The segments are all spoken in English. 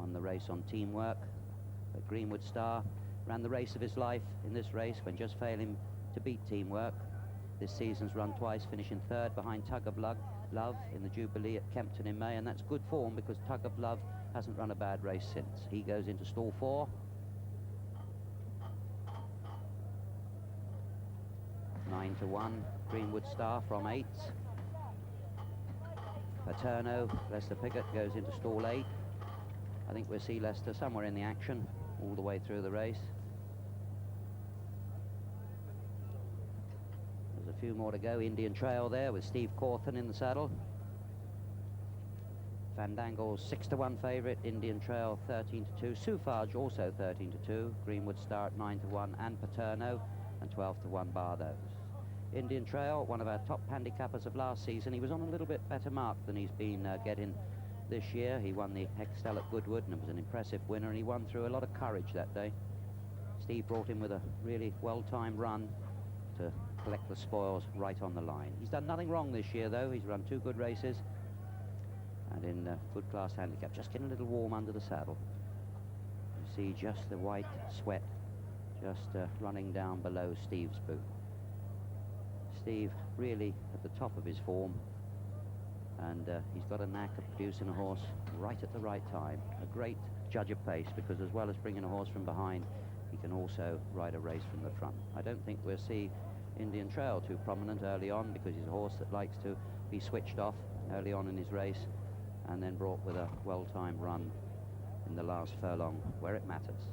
won the race on teamwork. But Greenwood Star ran the race of his life in this race when just failing to beat teamwork. This season's run twice, finishing third behind Tug of Love in the Jubilee at Kempton in May, and that's good form because Tug of Love hasn't run a bad race since. He goes into stall 4. Nine to 1, Greenwood Star from 8. Paterno, Lester Piggott goes into stall 8. I think we'll see Lester somewhere in the action all the way through the race. There's a few more to go. Indian Trail there with Steve Cawthon in the saddle. Fandangle's 6 to 1 favourite. Indian Trail 13 to 2. Suffrage also 13 to 2. Greenwood Star at 9 to 1, and Paterno, and 12 to 1 bar those. Indian Trail, one of our top handicappers of last season. He was on a little bit better mark than he's been getting this year. He won the Hextel at Goodwood, and it was an impressive winner, and he won through a lot of courage that day. Steve brought him with a really well-timed run to collect the spoils right on the line. He's done nothing wrong this year, though. He's run 2 good races, and in good class handicap, just getting a little warm under the saddle. You see just the white sweat just running down below Steve's boot. Steve really at the top of his form, and he's got a knack of producing a horse right at the right time. A great judge of pace, because as well as bringing a horse from behind, he can also ride a race from the front. I don't think we'll see Indian Trail too prominent early on, because he's a horse that likes to be switched off early on in his race and then brought with a well-timed run in the last furlong where it matters.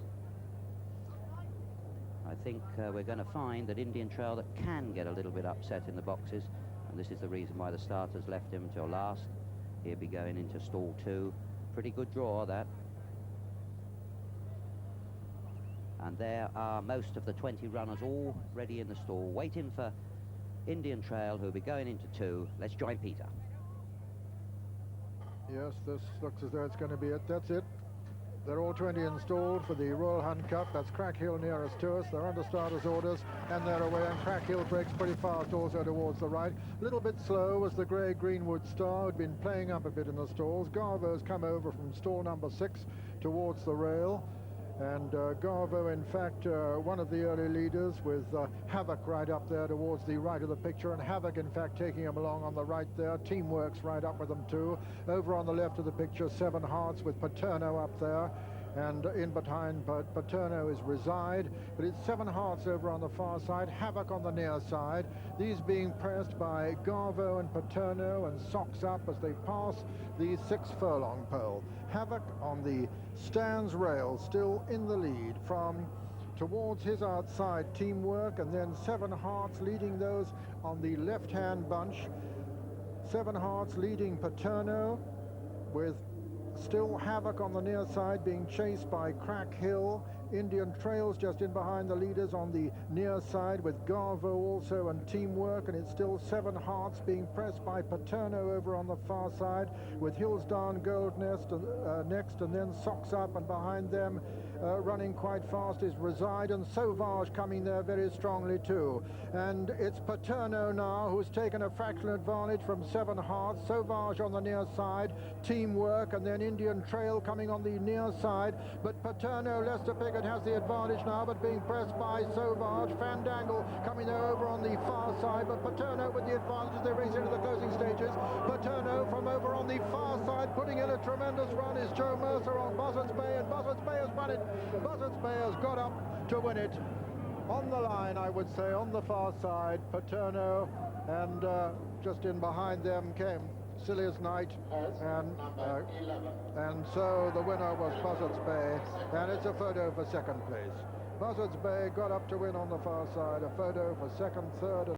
I think we're going to find that Indian Trail that can get a little bit upset in the boxes, and this is the reason why the starters left him until last. He'll be going into stall 2. Pretty good draw, that. And there are most of the 20 runners all ready in the stall, waiting for Indian Trail, who'll be going into 2. Let's join Peter. Yes, this looks as though it's going to be it. That's it. They're all 20 installed for the Royal Hunt Cup. That's Crack Hill nearest to us. They're under starters' orders, and they're away. And Crack Hill breaks pretty fast also towards the right. A little bit slow was the grey Greenwood Star, who'd been playing up a bit in the stalls. Garvo's come over from stall number 6 towards the rail. And Garvo, in fact, one of the early leaders, with Havoc right up there towards the right of the picture, and Havoc, in fact, taking him along on the right there. Teamwork's right up with them too. Over on the left of the picture, 7 Hearts with Paterno up there. And in behind Paterno is Reside, but it's 7 Hearts over on the far side, Havoc on the near side. These being pressed by Garvo and Paterno, and Socks Up as they pass the 6 furlong pole. Havoc on the stands rail, still in the lead from towards his outside, Teamwork, and then 7 Hearts leading those on the left-hand bunch. 7 Hearts leading Paterno, with still Havoc on the near side being chased by Crack Hill. Indian Trail's just in behind the leaders on the near side, with Garvo also and Teamwork, and it's still 7 Hearts being pressed by Paterno over on the far side, with Hillsdown Gold Nest next, and then Socks Up, and behind them running quite fast is Reside, and Sauvage coming there very strongly too. And it's Paterno now who's taken a fractional advantage from 7 Hearts. Sauvage on the near side, Teamwork, and then Indian Trail coming on the near side. But Paterno, Lester Piggott has the advantage now, but being pressed by Sauvage. Fandangle coming there over on the far side, but Paterno with the advantage as they race into the closing stages. Paterno from over on the far side, putting in a tremendous run, is Joe Mercer on Buzzards Bay, and Buzzards Bay has won it. Buzzards Bay has got up to win it. On the line, I would say, on the far side, Paterno, and just in behind them came Sillius Knight, and so the winner was Buzzards Bay, and it's a photo for second place. Buzzards Bay got up to win on the far side, a photo for second, third, and